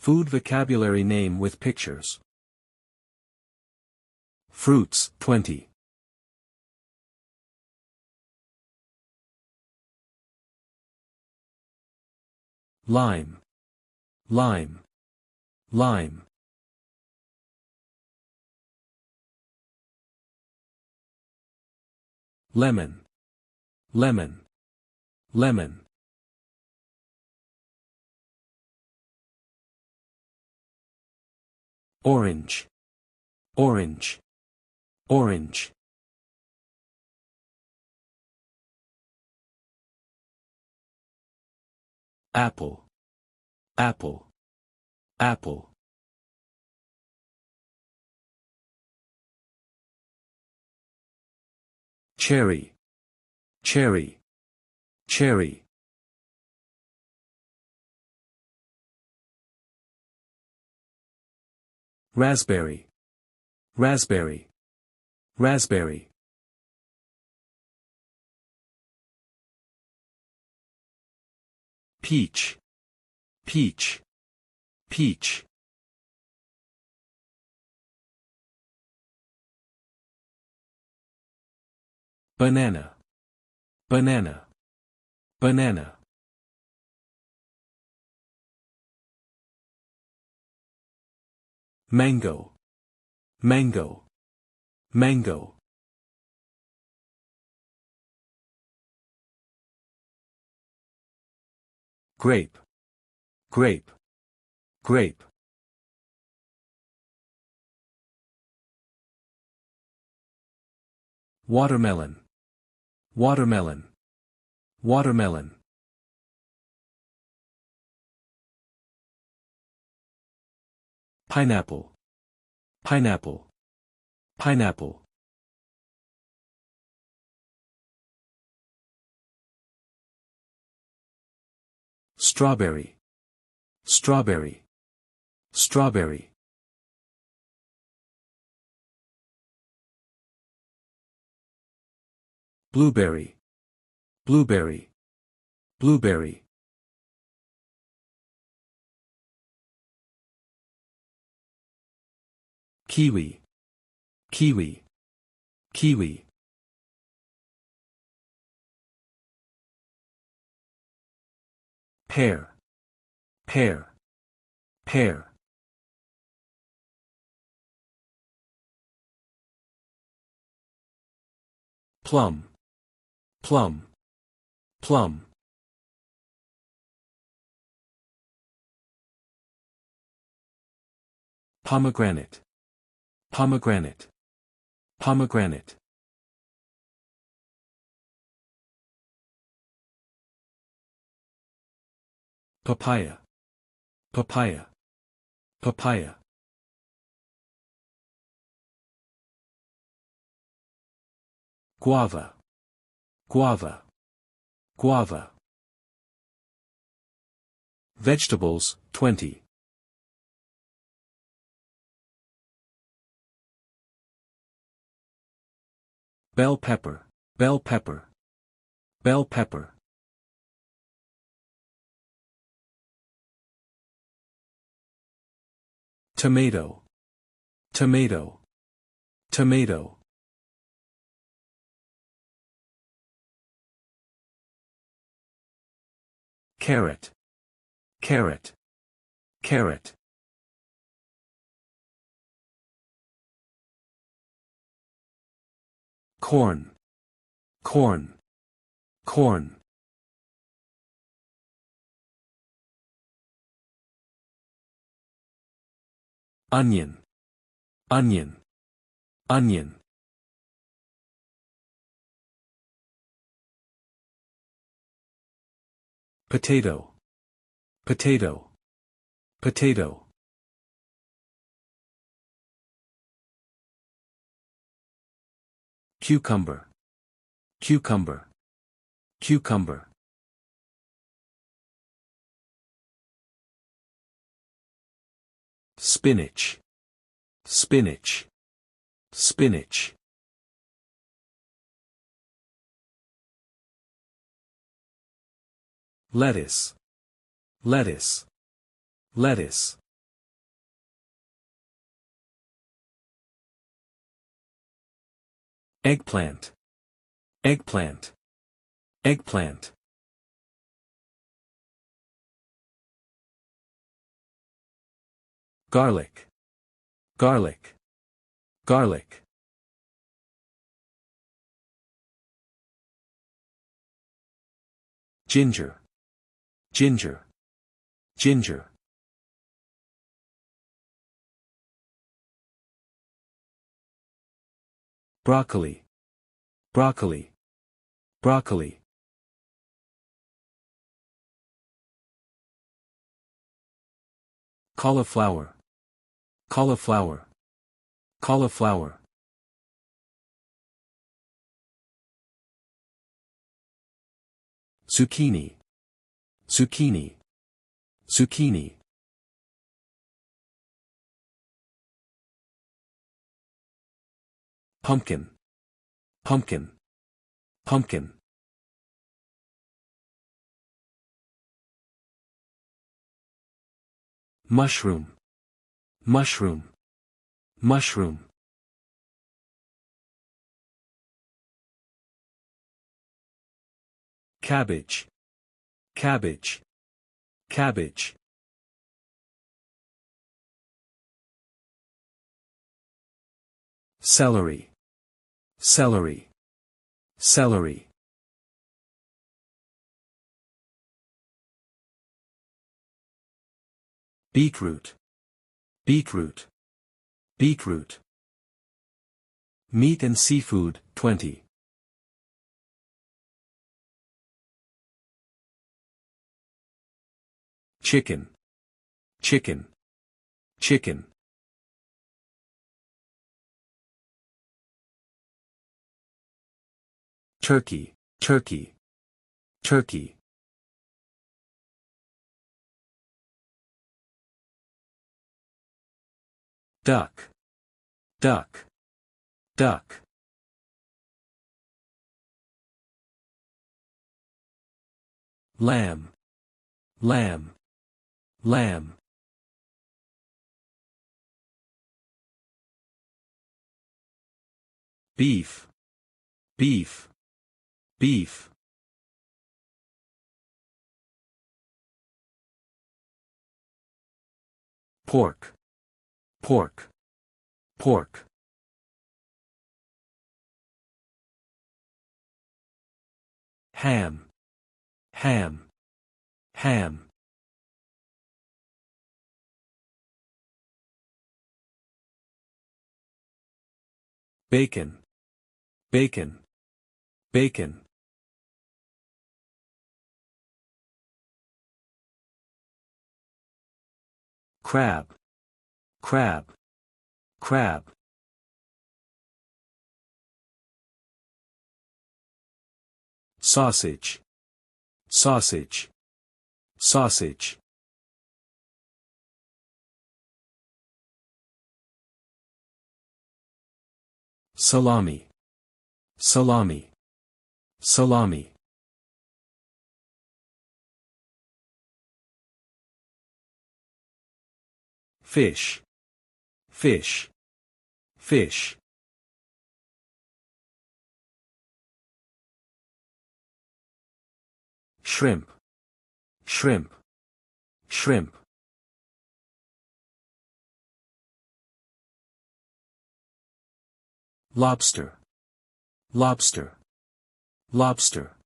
Food vocabulary name with pictures. Fruits, 20. Lime. Lime. Lime. Lemon. Lemon. Lemon. Orange. Orange. Orange. Apple. Apple. Apple. Cherry. Cherry. Cherry. Raspberry. Raspberry. Raspberry. Peach. Peach. Peach. Banana. Banana. Banana. Mango. Mango. Mango. Grape. Grape. Grape. Watermelon. Watermelon. Watermelon. Pineapple. Pineapple. Pineapple. Strawberry. Strawberry. Strawberry. Blueberry. Blueberry. Blueberry. Kiwi. Kiwi. Kiwi. Pear. Pear. Pear. Plum. Plum. Plum. Pomegranate. Pomegranate. Pomegranate. Papaya. Papaya. Papaya. Guava. Guava. Guava. Vegetables, 20. Bell pepper. Bell pepper. Bell pepper. Tomato. Tomato. Tomato. Carrot. Carrot. Carrot. Corn. Corn. Corn. Onion. Onion. Onion. Potato. Potato. Potato. Cucumber. Cucumber. Cucumber. Spinach. Spinach. Spinach. Lettuce. Lettuce. Lettuce. Eggplant. Eggplant. Eggplant. Garlic. Garlic. Garlic. Ginger. Ginger. Ginger. Broccoli. Broccoli. Broccoli. Cauliflower. Cauliflower. Cauliflower. Zucchini. Zucchini. Zucchini. Pumpkin. Pumpkin. Pumpkin. Mushroom. Mushroom. Mushroom. Cabbage. Cabbage. Cabbage. Celery. Celery. Celery. Beetroot. Beetroot. Beetroot. Meat and seafood, 20. Chicken. Chicken. Chicken. Turkey. Turkey. Turkey. Duck. Duck. Duck. Lamb. Lamb. Lamb. Beef. Beef. Beef. Pork. Pork. Pork. Ham. Ham. Ham. Bacon. Bacon. Bacon. Crab. Crab. Crab. Sausage. Sausage. Sausage. Salami. Salami. Salami. Fish. Fish. Fish. Shrimp. Shrimp. Shrimp. Lobster. Lobster. Lobster.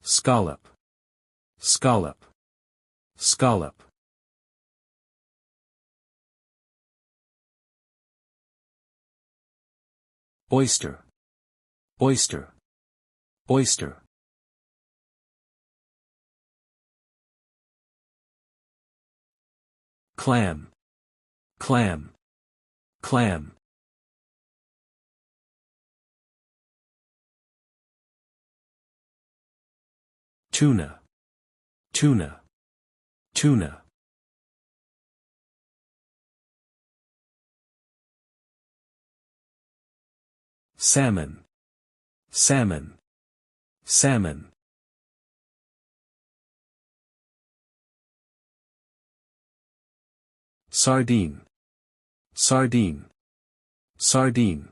Scallop. Scallop. Scallop. Oyster. Oyster. Oyster. Clam. Clam. Clam. Tuna. Tuna. Tuna. Salmon. Salmon. Salmon. sardine, sardine, sardine.